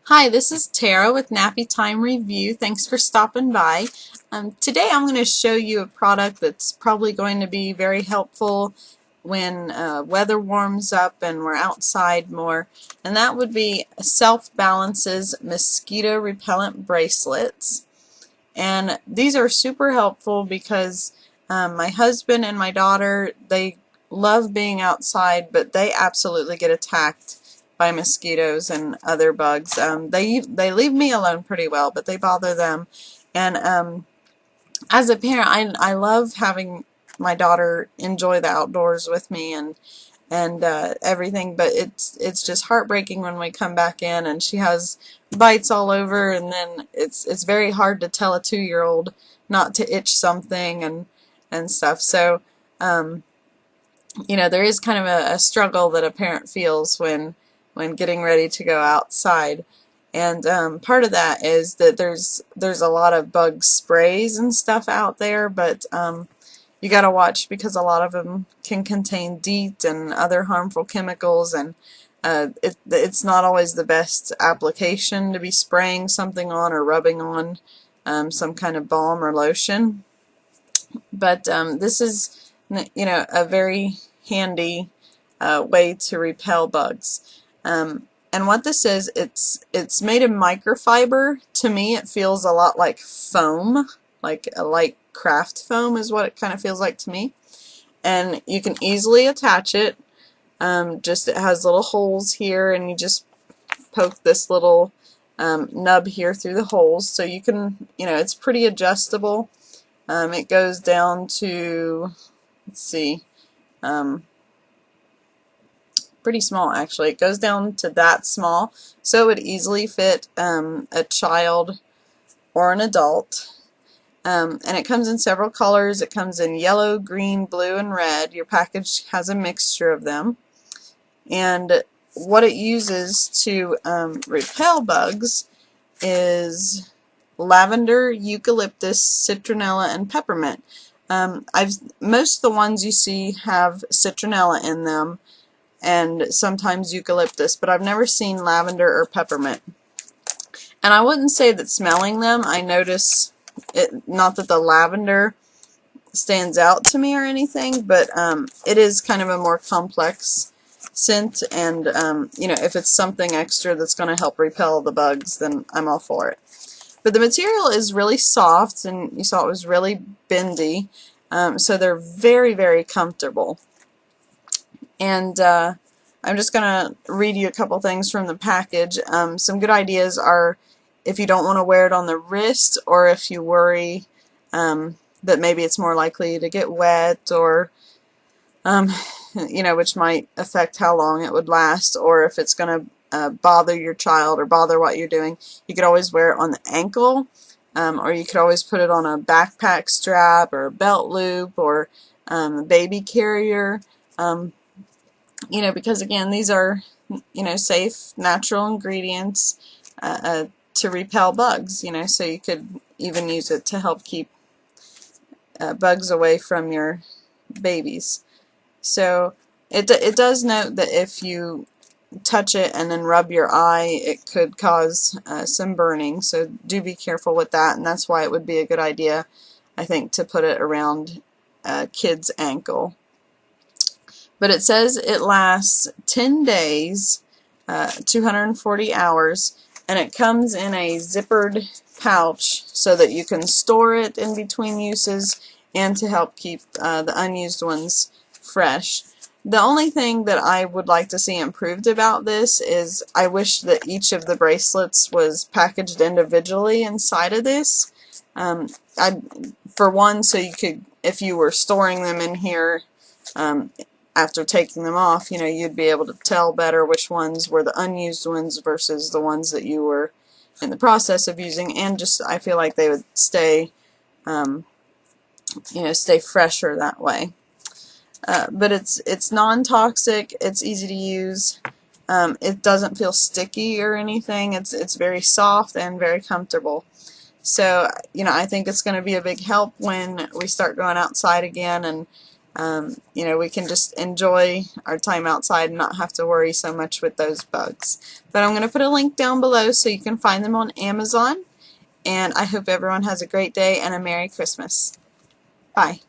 Hi, this is Tara with Nappy Time Review. Thanks for stopping by. Today I'm going to show you a product that's probably going to be very helpful when weather warms up and we're outside more, and that would be Self Balance's mosquito repellent bracelets. And these are super helpful because my husband and my daughter, they love being outside, but they absolutely get attacked by mosquitoes and other bugs. They leave me alone pretty well, but they bother them. And as a parent, I love having my daughter enjoy the outdoors with me and everything, but it's just heartbreaking when we come back in and she has bites all over, and then it's very hard to tell a 2-year-old not to itch something and stuff. So there is kind of a struggle that a parent feels when getting ready to go outside. And part of that is that there's a lot of bug sprays and stuff out there, but you got to watch because a lot of them can contain DEET and other harmful chemicals, and it's not always the best application to be spraying something on or rubbing on some kind of balm or lotion. But this is a very handy way to repel bugs. And what this is, it's made of microfiber. To me, it feels a lot like foam, like a light craft foam is what it kind of feels like to me. And you can easily attach it. It has little holes here, and you just poke this little nub here through the holes, so you can, it's pretty adjustable. It goes down to, let's see, pretty small actually. It goes down to that small, so it would easily fit a child or an adult. And it comes in several colors. It comes in yellow, green, blue, and red. Your package has a mixture of them. And what it uses to repel bugs is lavender, eucalyptus, citronella, and peppermint. Most of the ones you see have citronella in them, and sometimes eucalyptus, but I've never seen lavender or peppermint. And I wouldn't say that smelling them, I notice it, not that the lavender stands out to me or anything, but it is kind of a more complex scent, and if it's something extra that's going to help repel the bugs, then I'm all for it. But the material is really soft, and you saw it was really bendy, so they're very, very comfortable. And I'm just going to read you a couple things from the package. Some good ideas are if you don't want to wear it on the wrist, or if you worry that maybe it's more likely to get wet, or which might affect how long it would last, or if it's going to bother your child or bother what you're doing. You could always wear it on the ankle, or you could always put it on a backpack strap or a belt loop, or a baby carrier. Because again, these are, safe, natural ingredients to repel bugs, so you could even use it to help keep bugs away from your babies. So it does note that if you touch it and then rub your eye, it could cause some burning, so do be careful with that, and that's why it would be a good idea, I think, to put it around a kid's ankle. But it says it lasts 10 days, 240 hours, and it comes in a zippered pouch so that you can store it in between uses and to help keep the unused ones fresh. The only thing that I would like to see improved about this is I wish that each of the bracelets was packaged individually inside of this. For one, so you could, if you were storing them in here, after taking them off, you'd be able to tell better which ones were the unused ones versus the ones that you were in the process of using, and just I feel like they would stay, stay fresher that way. But it's non-toxic. It's easy to use. It doesn't feel sticky or anything. It's very soft and very comfortable. So I think it's going to be a big help when we start going outside again, and You know, we can just enjoy our time outside and not have to worry so much with those bugs. But I'm going to put a link down below so you can find them on Amazon. And I hope everyone has a great day and a Merry Christmas. Bye.